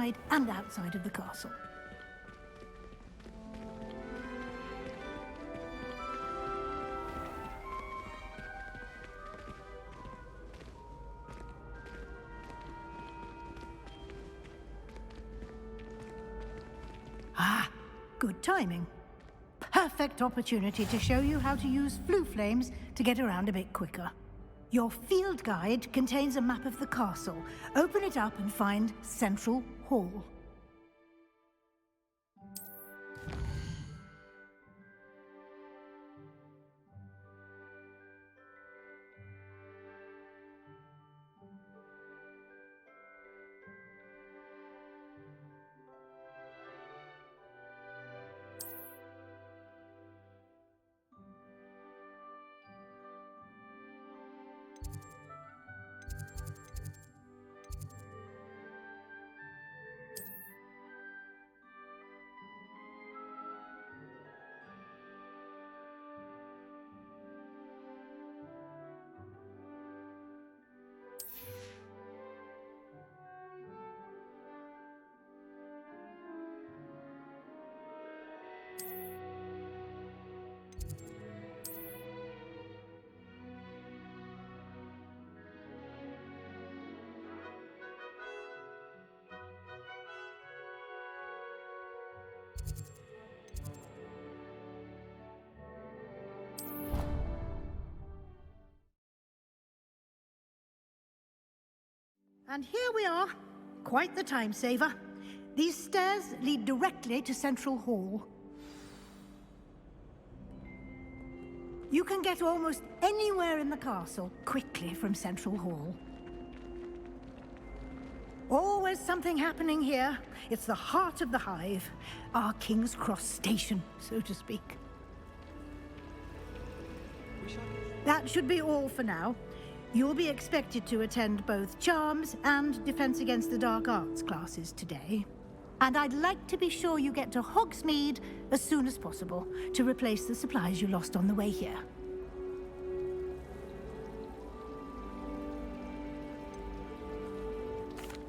inside and outside of the castle. Ah, good timing. Perfect opportunity to show you how to use flue flames to get around a bit quicker. Your field guide contains a map of the castle. Open it up and find Central Hall. And here we are. Quite the time saver. These stairs lead directly to Central Hall. You can get almost anywhere in the castle quickly from Central Hall. Always something happening here. It's the heart of the hive. Our King's Cross station, so to speak. That should be all for now. You'll be expected to attend both Charms and Defense Against the Dark Arts classes today. And I'd like to be sure you get to Hogsmeade as soon as possible to replace the supplies you lost on the way here.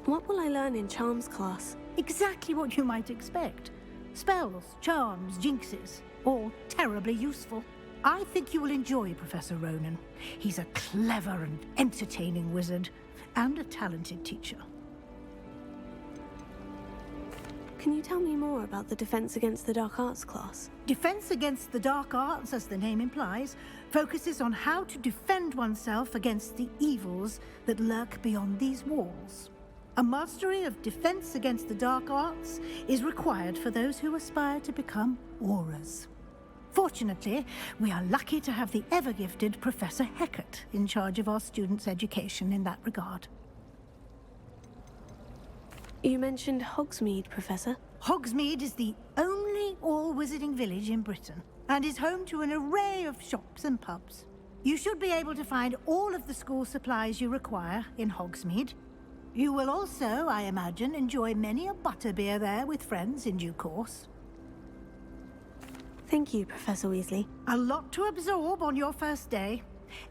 What will I learn in Charms class? Exactly what you might expect. Spells, charms, jinxes, all terribly useful. I think you will enjoy Professor Ronan. He's a clever and entertaining wizard, and a talented teacher. Can you tell me more about the Defense Against the Dark Arts class? Defense Against the Dark Arts, as the name implies, focuses on how to defend oneself against the evils that lurk beyond these walls. A mastery of Defense Against the Dark Arts is required for those who aspire to become Aurors. Fortunately, we are lucky to have the ever-gifted Professor Hecat in charge of our students' education in that regard. You mentioned Hogsmeade, Professor. Hogsmeade is the only all-wizarding village in Britain, and is home to an array of shops and pubs. You should be able to find all of the school supplies you require in Hogsmeade. You will also, I imagine, enjoy many a butterbeer there with friends in due course. Thank you, Professor Weasley. A lot to absorb on your first day,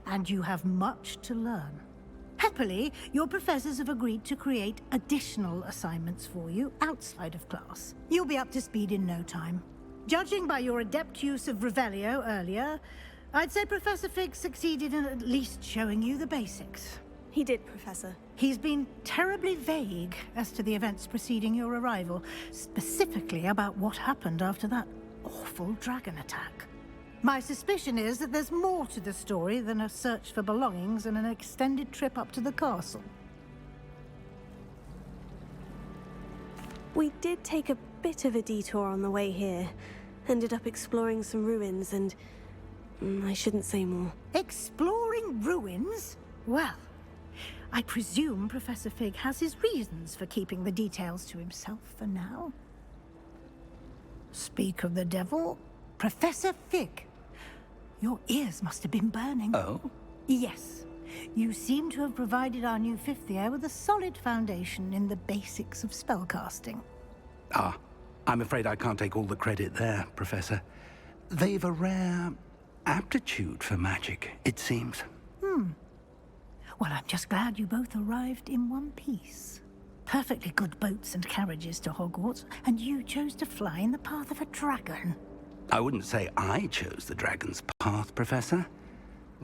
and you have much to learn. Happily, your professors have agreed to create additional assignments for you outside of class. You'll be up to speed in no time. Judging by your adept use of Revelio earlier, I'd say Professor Fig succeeded in at least showing you the basics. He did, Professor. He's been terribly vague as to the events preceding your arrival, specifically about what happened after that awful dragon attack. My suspicion is that there's more to the story than a search for belongings and an extended trip up to the castle. We did take a bit of a detour on the way here. Ended up exploring some ruins and... I shouldn't say more. Exploring ruins? Well, I presume Professor Fig has his reasons for keeping the details to himself for now. Speak of the devil, Professor Fig. Your ears must have been burning. Oh? Yes. You seem to have provided our new fifth year with a solid foundation in the basics of spellcasting. Ah, I'm afraid I can't take all the credit there, Professor. They've a rare aptitude for magic, it seems. Well, I'm just glad you both arrived in one piece. perfectly good boats and carriages to Hogwarts, and you chose to fly in the path of a dragon. I wouldn't say I chose the dragon's path, Professor.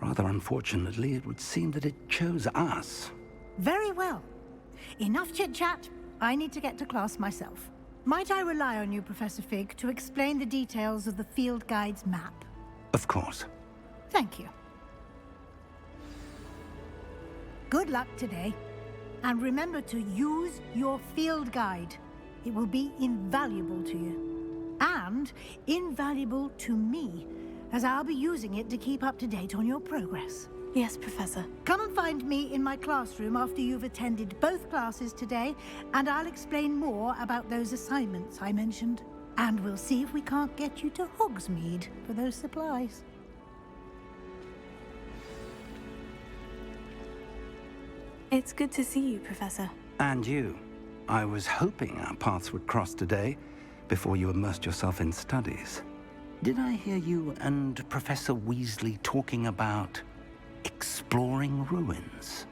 Rather unfortunately, it would seem that it chose us. Very well. Enough chit-chat. I need to get to class myself. Might I rely on you, Professor Fig, to explain the details of the field guide's map? Of course. Thank you. Good luck today. And remember to use your field guide. It will be invaluable to you. And invaluable to me, as I'll be using it to keep up to date on your progress. Yes, Professor. Come and find me in my classroom after you've attended both classes today, and I'll explain more about those assignments I mentioned. And we'll see if we can't get you to Hogsmeade for those supplies. It's good to see you, Professor. And you. I was hoping our paths would cross today, before you immersed yourself in studies. Did I hear you and Professor Weasley talking about exploring ruins?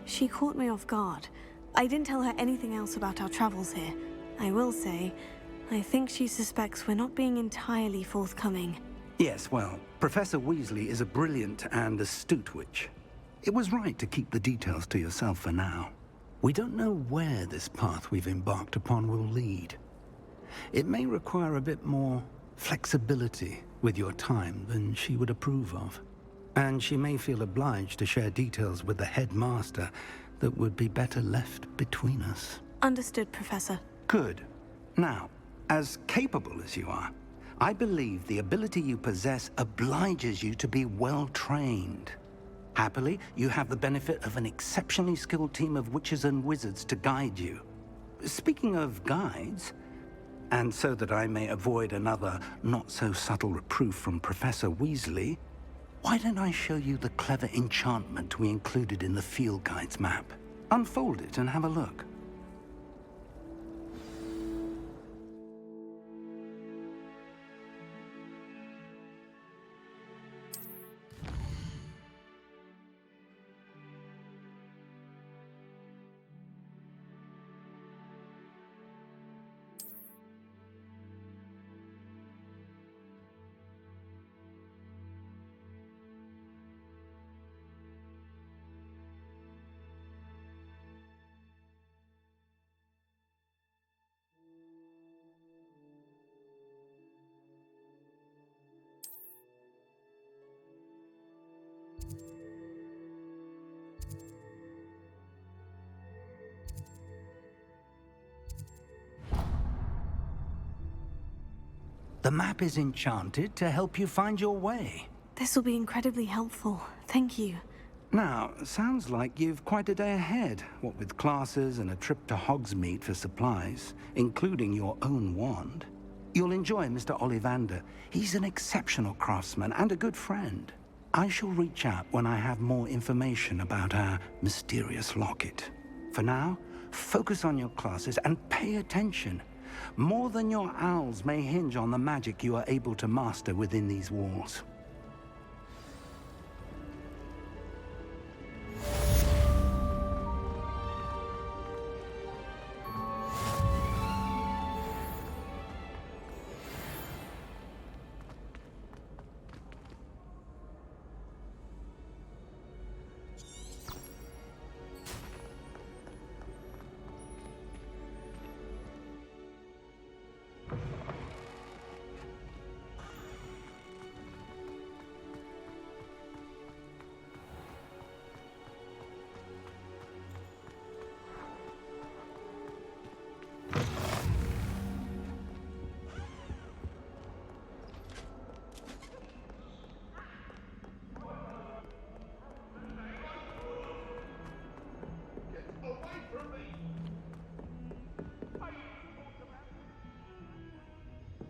She caught me off guard. I didn't tell her anything else about our travels here. I will say, I think she suspects we're not being entirely forthcoming. Yes, well, Professor Weasley is a brilliant and astute witch. It was right to keep the details to yourself for now. We don't know where this path we've embarked upon will lead. It may require a bit more flexibility with your time than she would approve of. And she may feel obliged to share details with the headmaster that would be better left between us. Understood, Professor. Good. Now, as capable as you are, I believe the ability you possess obliges you to be well trained. Happily, you have the benefit of an exceptionally skilled team of witches and wizards to guide you. Speaking of guides, and so that I may avoid another not-so-subtle reproof from Professor Weasley, why don't I show you the clever enchantment we included in the field guide's map? Unfold it and have a look. The map is enchanted to help you find your way. This will be incredibly helpful. Thank you. Now, sounds like you've quite a day ahead, what with classes and a trip to Hogsmeade for supplies, including your own wand. You'll enjoy Mr. Ollivander. He's an exceptional craftsman and a good friend. I shall reach out when I have more information about our mysterious locket. For now, focus on your classes and pay attention. More than your owls may hinge on the magic you are able to master within these walls.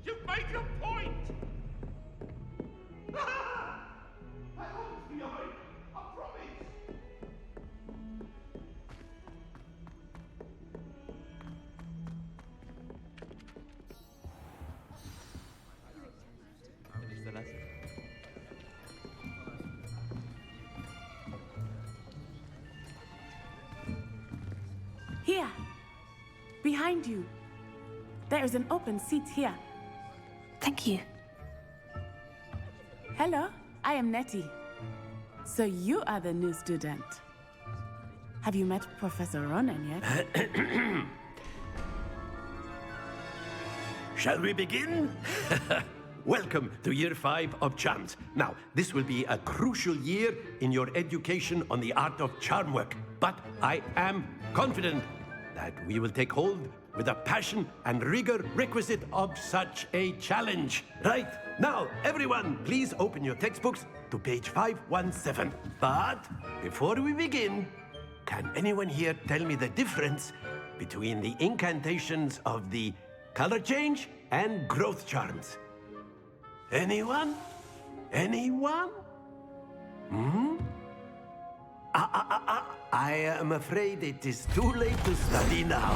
You've made your point! I won't be behind, I promise! Here. Behind you. There is an open seat here. Thank you. Hello, I am Nettie. So you are the new student. Have you met Professor Ronan yet? Shall we begin? Welcome to Year 5 of Charms. Now, this will be a crucial year in your education on the art of charm work. But I am confident that we will take hold with the passion and rigor requisite of such a challenge. Right, now, everyone, please open your textbooks to page 517. But before we begin, can anyone here tell me the difference between the incantations of the color change and growth charms? Anyone? Anyone? I am afraid it is too late to study now.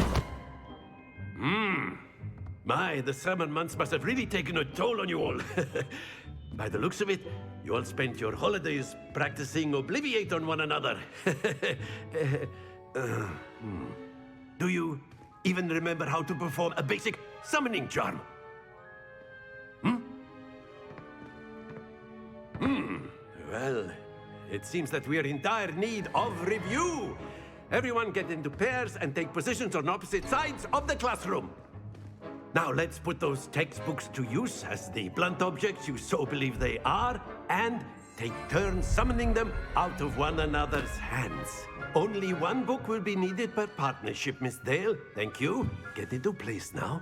My, the summer months must have really taken a toll on you all. By the looks of it, you all spent your holidays practicing Obliviate on one another. Do you even remember how to perform a basic summoning charm? Well, it seems that we are in dire need of review. Everyone get into pairs and take positions on opposite sides of the classroom. Now let's put those textbooks to use as the blunt objects you so believe they are, and take turns summoning them out of one another's hands. Only one book will be needed per partnership, Miss Dale. Thank you. Get into place now.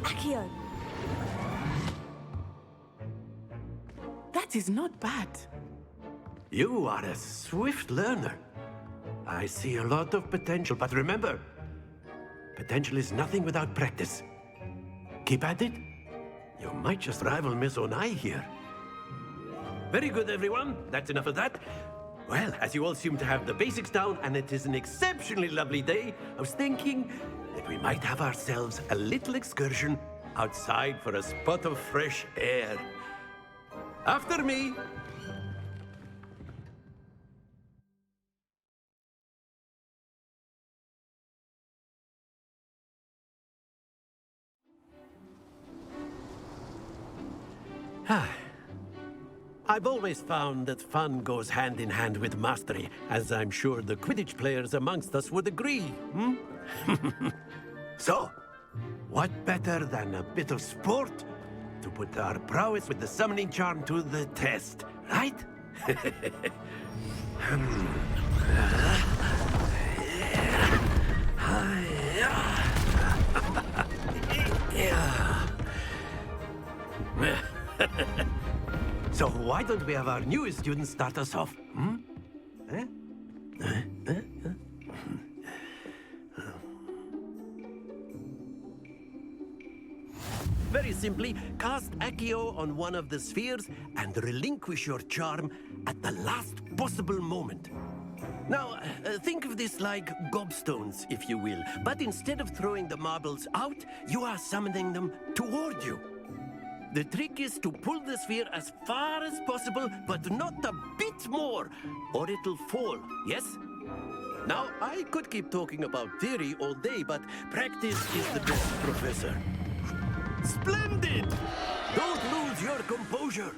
Accio! That is not bad. You are a swift learner. I see a lot of potential, but remember, potential is nothing without practice. Keep at it. You might just rival Miss Onai here. Very good, everyone. That's enough of that. Well, as you all seem to have the basics down, and it is an exceptionally lovely day, I was thinking that we might have ourselves a little excursion outside for a spot of fresh air. After me. I've always found that fun goes hand in hand with mastery, as I'm sure the Quidditch players amongst us would agree, So, what better than a bit of sport to put our prowess with the summoning charm to the test, right? So why don't we have our newest student start us off? Very simply, cast Accio on one of the spheres and relinquish your charm at the last possible moment. Now, think of this like gobstones, if you will, but instead of throwing the marbles out, you are summoning them toward you. The trick is to pull the sphere as far as possible, but not a bit more, or it'll fall, yes? Now, I could keep talking about theory all day, but practice is the best professor. Splendid! Don't lose your composure.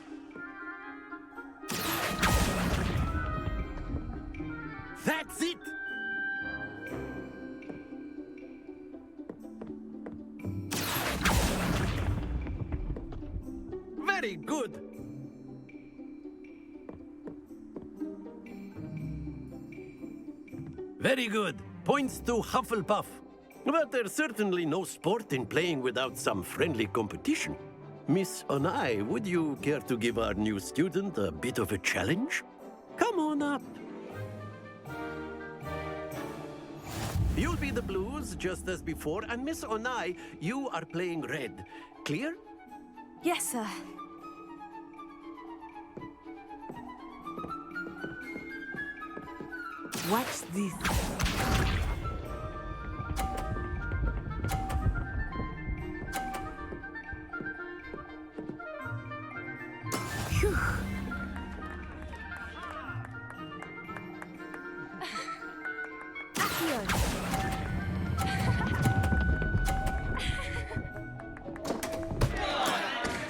That's it! Very good! Very good. Points to Hufflepuff. But there's certainly no sport in playing without some friendly competition. Miss Onai, would you care to give our new student a bit of a challenge? Come on up. You'll be the blues, just as before, and Miss Onai, you are playing red. Clear? Yes, sir. Watch this. Phew.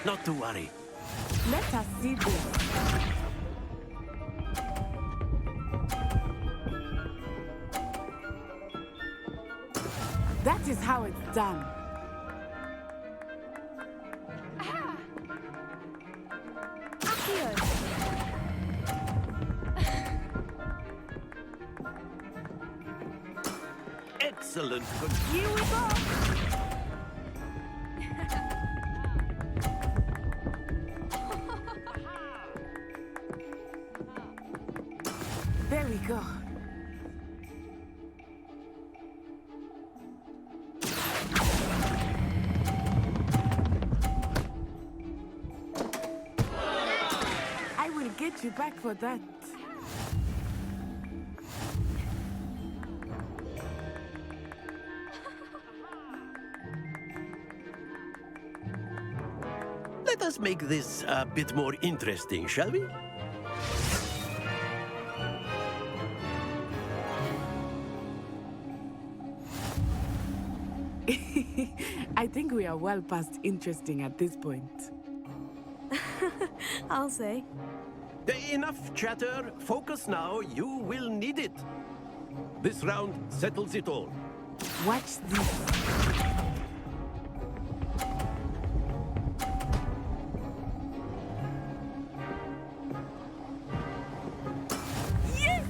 Not to worry. Let us see this. That is how it's done. Excellent. Here we go. There we go. I will get you back for that. Let us make this a bit more interesting, shall we? I think we are well past interesting at this point. I'll say. Enough chatter. Focus now. You will need it. This round settles it all. Watch this. Yes!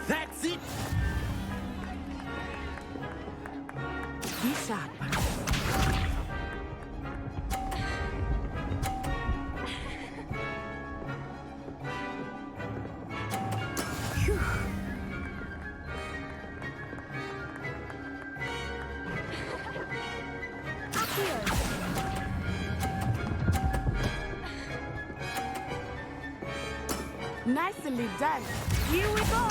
That's it. Be sharp. Phew. Nicely done. Here we go.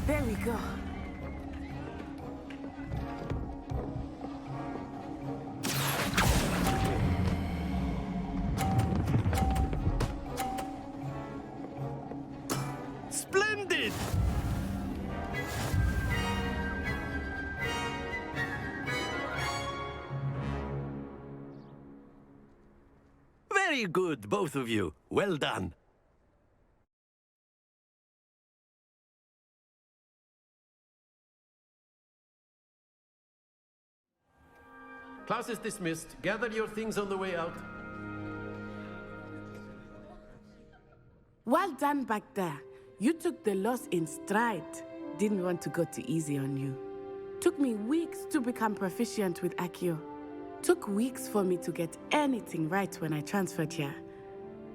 There we go. Splendid. Very good, both of you. Well done. Class is dismissed. Gather your things on the way out. Well done back there. You took the loss in stride. Didn't want to go too easy on you. Took me weeks to become proficient with Accio. Took weeks for me to get anything right when I transferred here.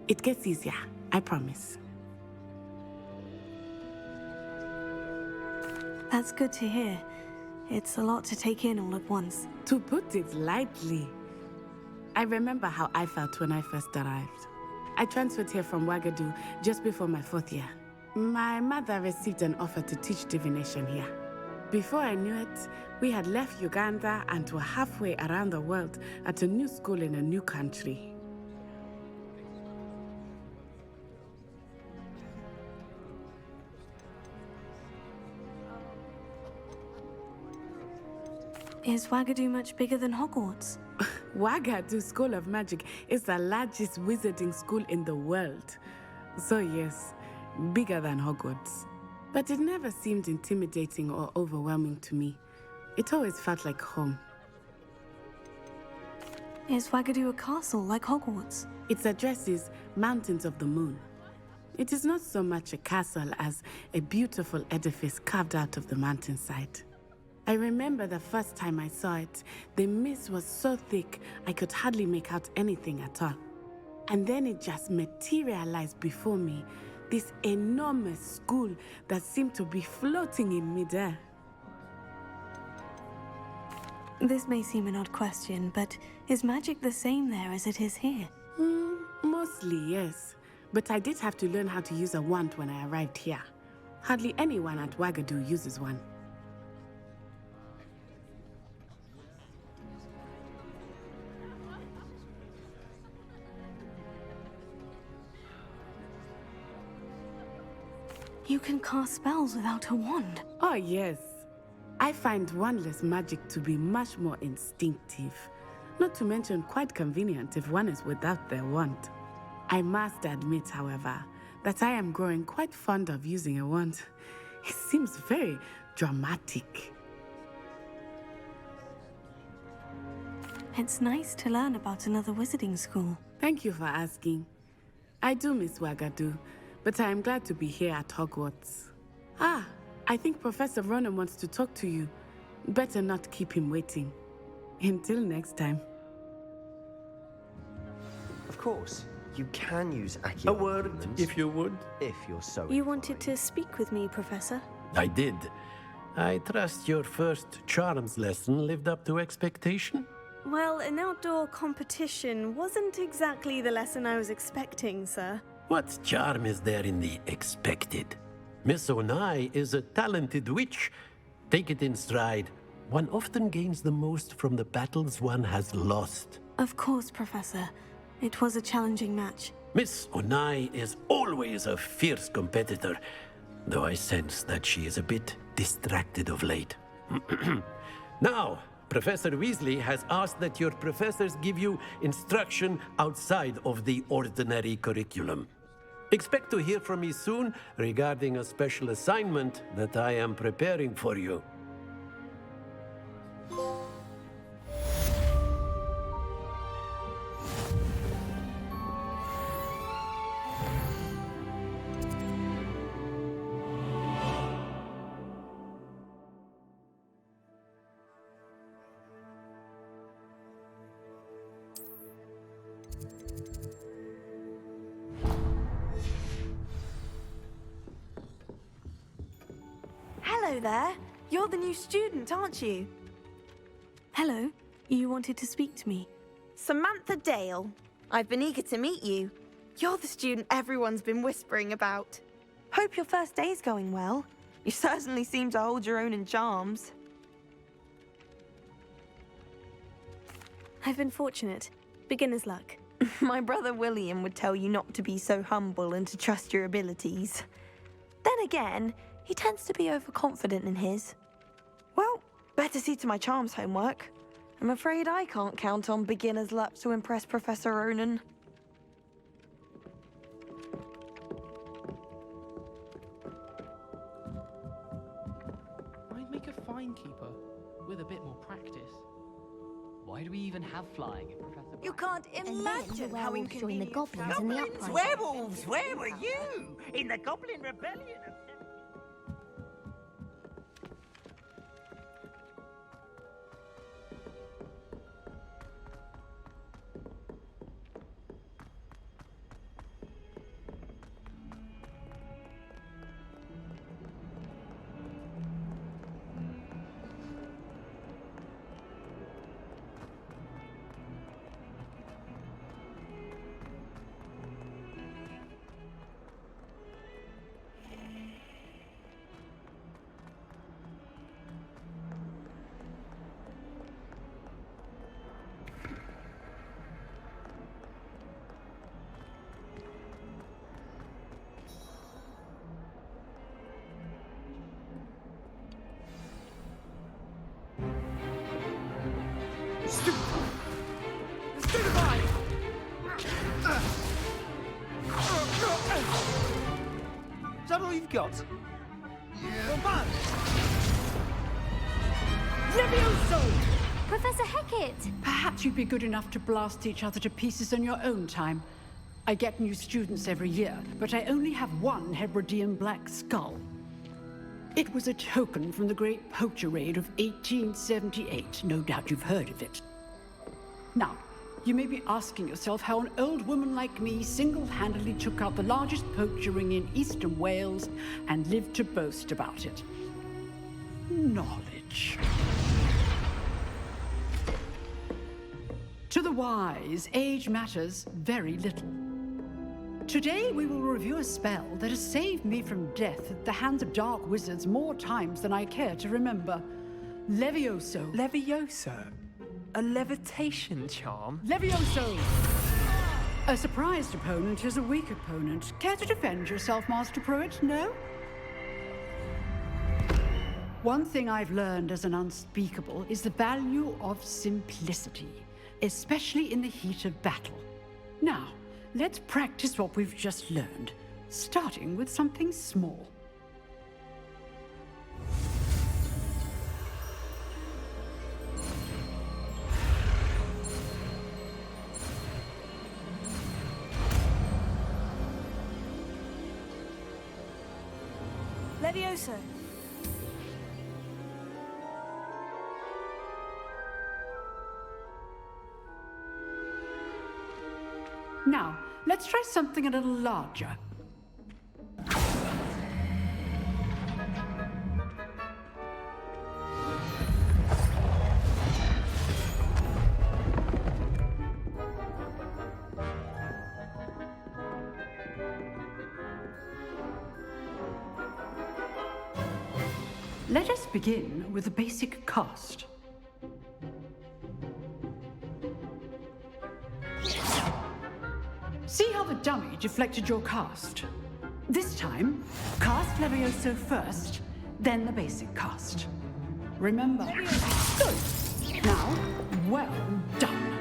It gets easier, I promise. That's good to hear. It's a lot to take in all at once. To put it lightly, I remember how I felt when I first arrived. I transferred here from Ouagadougou just before my 4th year. My mother received an offer to teach divination here. Before I knew it, we had left Uganda and were halfway around the world at a new school in a new country. Is Ouagadougou much bigger than Hogwarts? Ouagadougou School of Magic is the largest wizarding school in the world. So yes, bigger than Hogwarts. But it never seemed intimidating or overwhelming to me. It always felt like home. Is Ouagadougou a castle like Hogwarts? Its address is Mountains of the Moon. It is not so much a castle as a beautiful edifice carved out of the mountainside. I remember the first time I saw it, the mist was so thick I could hardly make out anything at all. And then it just materialized before me, this enormous school that seemed to be floating in midair. This may seem an odd question, but is magic the same there as it is here? Mostly, yes. But I did have to learn how to use a wand when I arrived here. Hardly anyone at Wagadu uses one. You can cast spells without a wand. Oh, yes. I find wandless magic to be much more instinctive. Not to mention quite convenient if one is without their wand. I must admit, however, that I am growing quite fond of using a wand. It seems very dramatic. It's nice to learn about another wizarding school. Thank you for asking. I do miss Wagadu, but I am glad to be here at Hogwarts. Ah, I think Professor Ronan wants to talk to you. Better not keep him waiting. Until next time. Of course, you can use A Accio word, movements if you would. if you're so You wanted inclined. to speak with me, Professor? I did. I trust your first charms lesson lived up to expectation? Well, an outdoor competition wasn't exactly the lesson I was expecting, sir. What charm is there in the expected? Miss Onai is a talented witch. Take it in stride. One often gains the most from the battles one has lost. Of course, Professor. It was a challenging match. Miss Onai is always a fierce competitor, though I sense that she is a bit distracted of late. Now, Professor Weasley has asked that your professors give you instruction outside of the ordinary curriculum. Expect to hear from me soon regarding a special assignment that I am preparing for you. Hello there. You're the new student, aren't you? Hello. You wanted to speak to me? Samantha Dale. I've been eager to meet you. You're the student everyone's been whispering about. Hope your first day's going well. You certainly seem to hold your own in charms. I've been fortunate. Beginner's luck. My brother William would tell you not to be so humble and to trust your abilities. Then again, he tends to be overconfident in his. Well, better see to my charms homework. I'm afraid I can't count on beginner's luck to impress Professor Ronan. I'd make a fine keeper with a bit more practice. Why do we even have flying if Professor... You can't imagine how inconvenient the goblins and the uprising. Werewolves, where were you? In the Goblin Rebellion of... Is that all you've got? Yeah. Professor Hecat! Perhaps you'd be good enough to blast each other to pieces in your own time. I get new students every year, but I only have one Hebridean black skull. It was a token from the Great Poacher Raid of 1878. No doubt you've heard of it. Now, you may be asking yourself how an old woman like me single-handedly took out the largest poacher ring in eastern Wales and lived to boast about it. Knowledge. To the wise, age matters very little. Today we will review a spell that has saved me from death at the hands of dark wizards more times than I care to remember. Levioso. Levioso? A levitation charm? Levioso! A surprised opponent is a weak opponent. Care to defend yourself, Master Pruitt? No? One thing I've learned as an unspeakable is the value of simplicity, especially in the heat of battle. Now, let's practice what we've just learned, starting with something small. Levioso. Now, let's try something a little larger. Let us begin with the basic cast. See how the dummy deflected your cast? This time, cast Levioso first, then the basic cast. Remember? Good. Now, well done.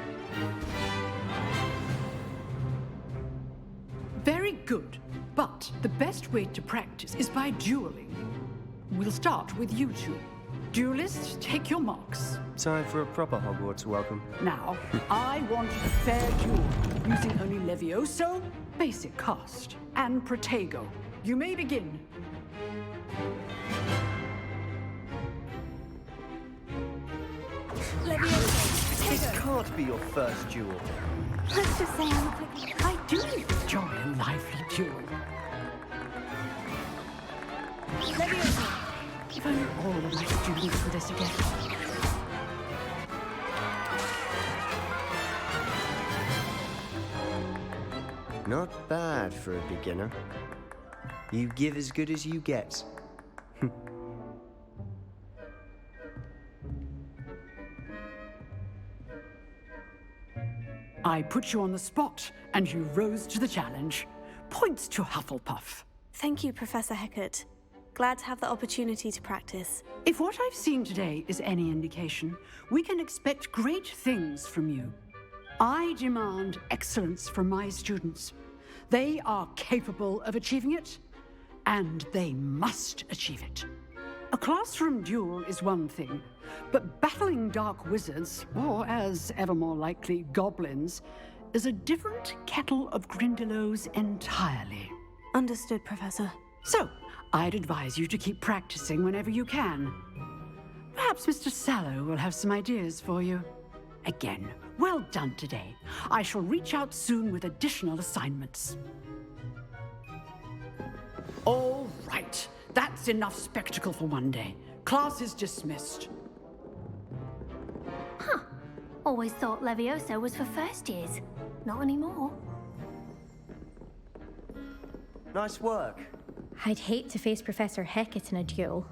Very good. But the best way to practice is by dueling. We'll start with you two. Duelists, take your marks. Time for a proper Hogwarts welcome. Now, I want a fair duel, using only Levioso, basic cast, and Protego. You may begin. Levioso. This can't be your first duel. Let's just say I'm a quick... I do enjoy a lively duel. Levioso. If only all of my students were this again. Not bad for a beginner. You give as good as you get. I put you on the spot, and you rose to the challenge. Points to Hufflepuff. Thank you, Professor Hecat. Glad to have the opportunity to practice. If what I've seen today is any indication, we can expect great things from you. I demand excellence from my students. They are capable of achieving it, and they must achieve it. A classroom duel is one thing, but battling dark wizards, or as ever more likely, goblins, is a different kettle of Grindylows entirely. Understood, Professor. So, I'd advise you to keep practicing whenever you can. Perhaps Mr. Sallow will have some ideas for you. Again, well done today. I shall reach out soon with additional assignments. All right. That's enough spectacle for one day. Class is dismissed. Huh. Always thought Levioso was for first years. Not anymore. Nice work. I'd hate to face Professor Hecat in a duel.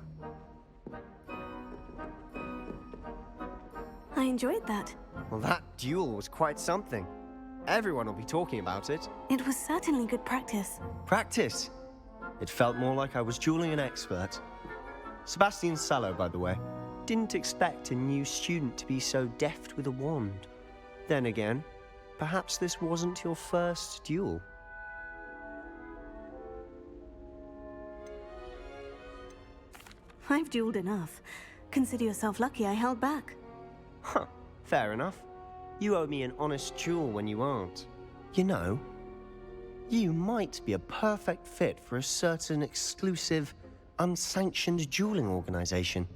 I enjoyed that. Well, that duel was quite something. Everyone will be talking about it. It was certainly good practice. Practice? It felt more like I was dueling an expert. Sebastian Sallow, by the way. Didn't expect a new student to be so deft with a wand. Then again, perhaps this wasn't your first duel. I've dueled enough. Consider yourself lucky I held back. Huh, fair enough. You owe me an honest duel when you aren't. You know, you might be a perfect fit for a certain exclusive unsanctioned dueling organization.